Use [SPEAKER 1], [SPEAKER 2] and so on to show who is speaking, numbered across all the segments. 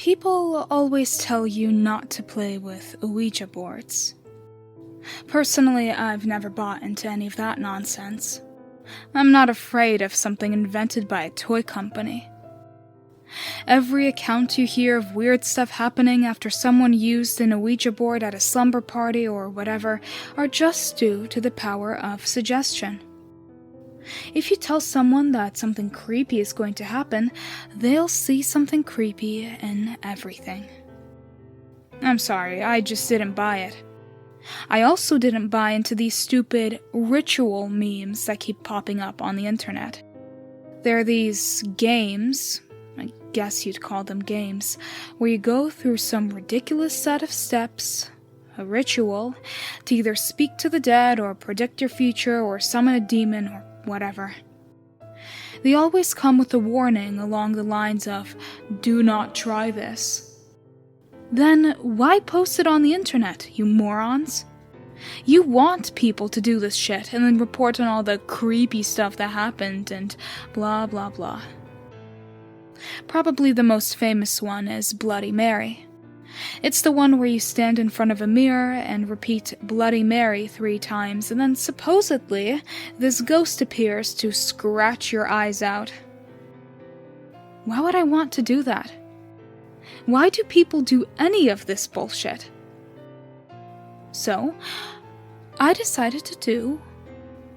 [SPEAKER 1] People always tell you not to play with Ouija boards. Personally, I've never bought into any of that nonsense. I'm not afraid of something invented by a toy company. Every account you hear of weird stuff happening after someone used an Ouija board at a slumber party or whatever are just due to the power of suggestion. If you tell someone that something creepy is going to happen, they'll see something creepy in everything. I'm sorry, I just didn't buy it. I also didn't buy into these stupid ritual memes that keep popping up on the internet. There are these games, I guess you'd call them games, where you go through some ridiculous set of steps, a ritual, to either speak to the dead or predict your future or summon a demon or whatever. They always come with a warning along the lines of, "Do not try this." Then why post it on the internet, you morons? You want people to do this shit and then report on all the creepy stuff that happened and blah blah blah. Probably the most famous one is Bloody Mary. It's the one where you stand in front of a mirror and repeat Bloody Mary 3 times, and then supposedly this ghost appears to scratch your eyes out. Why would I want to do that? Why do people do any of this bullshit? So, I decided to do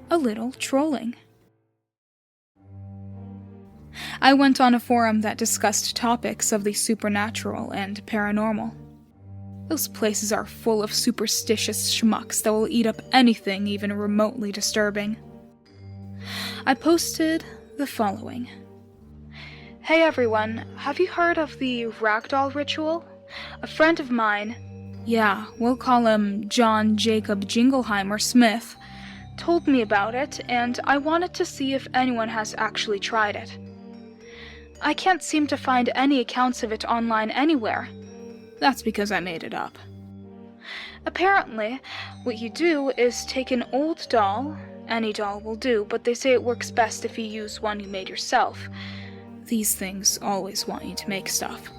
[SPEAKER 1] a little trolling. I went on a forum that discussed topics of the supernatural and paranormal. Those places are full of superstitious schmucks that will eat up anything even remotely disturbing. I posted the following. Hey everyone, have you heard of the Ragdoll Ritual? A friend of mine, yeah, we'll call him John Jacob Jingleheimer Smith, told me about it, and I wanted to see if anyone has actually tried it. I can't seem to find any accounts of it online anywhere. That's because I made it up. Apparently, what you do is take an old doll, any doll will do, but they say it works best if you use one you made yourself. These things always want you to make stuff.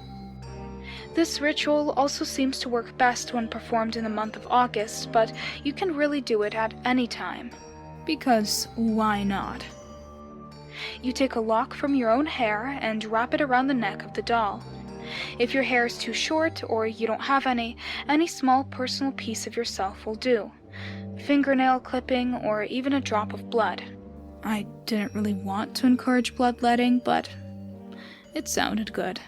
[SPEAKER 1] This ritual also seems to work best when performed in the month of August, but you can really do it at any time. Because why not? You take a lock from your own hair and wrap it around the neck of the doll. If your hair is too short or you don't have any small personal piece of yourself will do. Fingernail clipping or even a drop of blood. I didn't really want to encourage bloodletting, but it sounded good.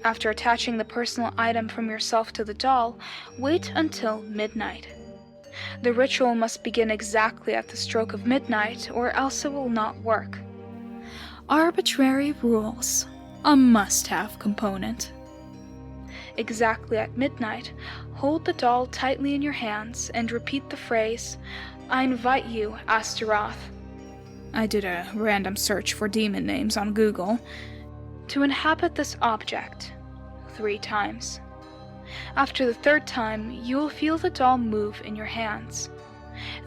[SPEAKER 1] After attaching the personal item from yourself to the doll, wait until midnight. The ritual must begin exactly at the stroke of midnight, or else it will not work. Arbitrary rules. A must-have component. Exactly at midnight, hold the doll tightly in your hands and repeat the phrase, "I invite you, Astaroth." I did a random search for demon names on Google. To inhabit this object 3 times. After the 3rd time, you will feel the doll move in your hands.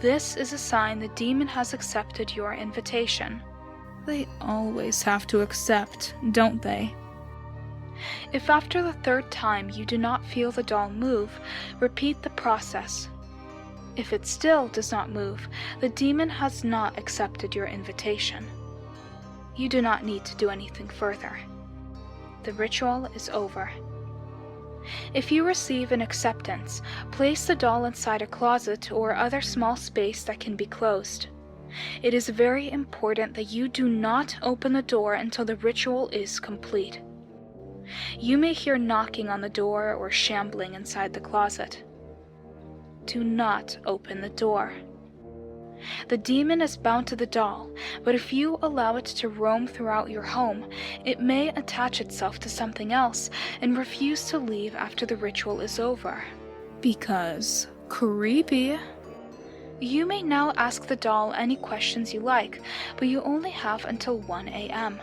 [SPEAKER 1] This is a sign the demon has accepted your invitation. They always have to accept, don't they? If after the 3rd time you do not feel the doll move, repeat the process. If it still does not move, the demon has not accepted your invitation. You do not need to do anything further. The ritual is over. If you receive an acceptance, place the doll inside a closet or other small space that can be closed. It is very important that you do not open the door until the ritual is complete. You may hear knocking on the door or shambling inside the closet. Do not open the door. The demon is bound to the doll, but if you allow it to roam throughout your home, it may attach itself to something else and refuse to leave after the ritual is over. Because creepy. You may now ask the doll any questions you like, but you only have until 1 a.m.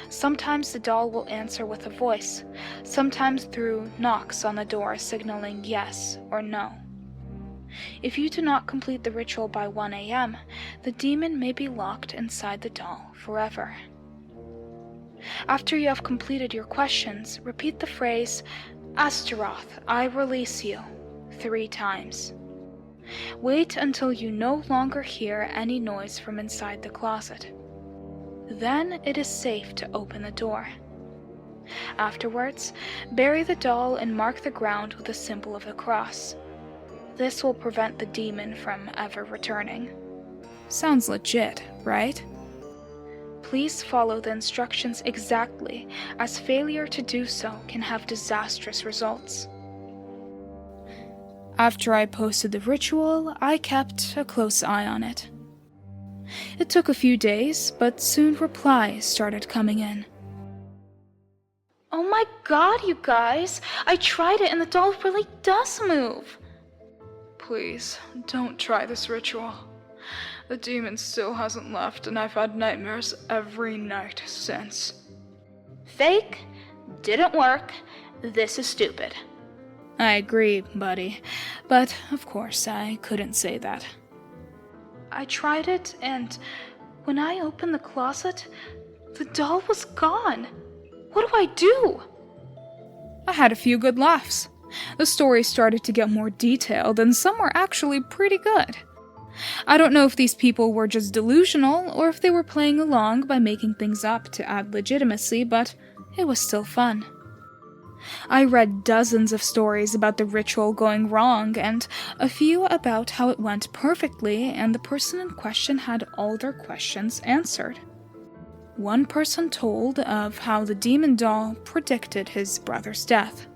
[SPEAKER 1] Sometimes the doll will answer with a voice, sometimes through knocks on the door signaling yes or no. If you do not complete the ritual by 1 a.m., the demon may be locked inside the doll forever. After you have completed your questions, repeat the phrase, Astaroth, I release you, 3 times. Wait until you no longer hear any noise from inside the closet. Then it is safe to open the door. Afterwards, bury the doll and mark the ground with the symbol of the cross. This will prevent the demon from ever returning. Sounds legit, right? Please follow the instructions exactly, as failure to do so can have disastrous results. After I posted the ritual, I kept a close eye on it. It took a few days, but soon replies started coming in. Oh my god, you guys! I tried it and the doll really does move! Please, don't try this ritual. The demon still hasn't left, and I've had nightmares every night since. Fake? Didn't work. This is stupid. I agree, buddy. But, of course, I couldn't say that. I tried it, and when I opened the closet, the doll was gone. What do I do? I had a few good laughs. The story started to get more detailed, and some were actually pretty good. I don't know if these people were just delusional, or if they were playing along by making things up to add legitimacy, but it was still fun. I read dozens of stories about the ritual going wrong, and a few about how it went perfectly and the person in question had all their questions answered. One person told of how the demon doll predicted his brother's death.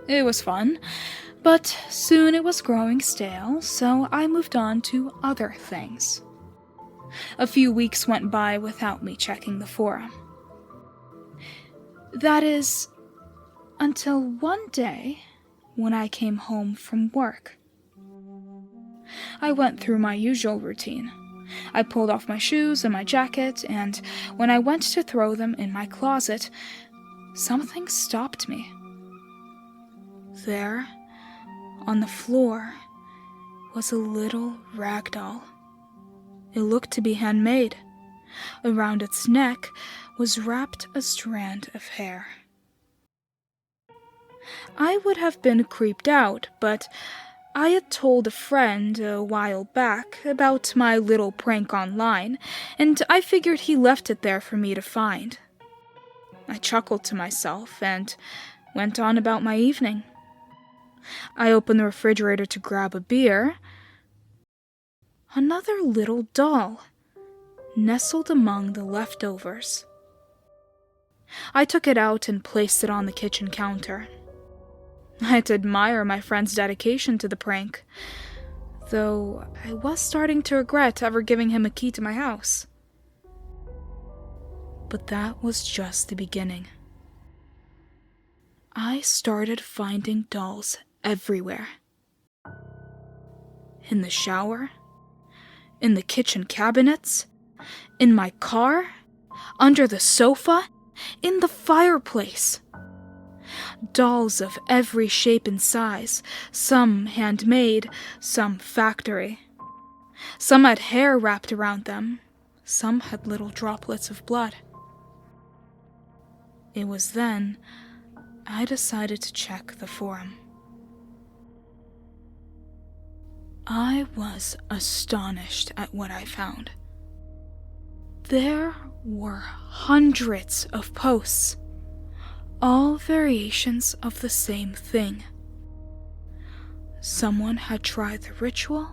[SPEAKER 1] It was fun, but soon it was growing stale, so I moved on to other things. A few weeks went by without me checking the forum. That is, until one day when I came home from work. I went through my usual routine. I pulled off my shoes and my jacket, and when I went to throw them in my closet, something stopped me. There, on the floor, was a little ragdoll. It looked to be handmade. Around its neck was wrapped a strand of hair. I would have been creeped out, but I had told a friend a while back about my little prank online, and I figured he left it there for me to find. I chuckled to myself and went on about my evening. I opened the refrigerator to grab a beer. Another little doll nestled among the leftovers. I took it out and placed it on the kitchen counter. I had to admire my friend's dedication to the prank, though I was starting to regret ever giving him a key to my house. But that was just the beginning. I started finding dolls everywhere. In the shower, in the kitchen cabinets, in my car, under the sofa, in the fireplace. Dolls of every shape and size, some handmade, some factory. Some had hair wrapped around them, some had little droplets of blood. It was then I decided to check the forum. I was astonished at what I found. There were hundreds of posts, all variations of the same thing. Someone had tried the ritual,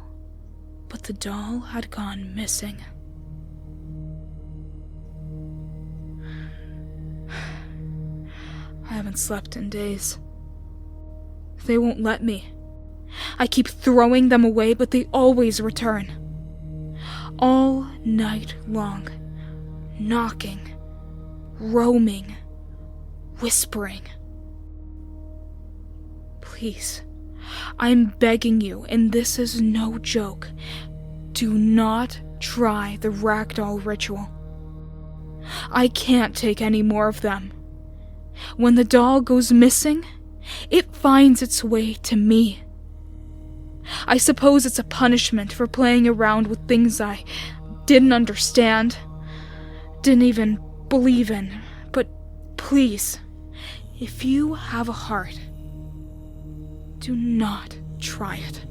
[SPEAKER 1] but the doll had gone missing. I haven't slept in days. They won't let me. I keep throwing them away, but they always return. All night long, knocking, roaming, whispering. Please, I'm begging you, and this is no joke, do not try the Ragdoll Ritual. I can't take any more of them. When the doll goes missing, it finds its way to me. I suppose it's a punishment for playing around with things I didn't understand, didn't even believe in, but please, if you have a heart, do not try it.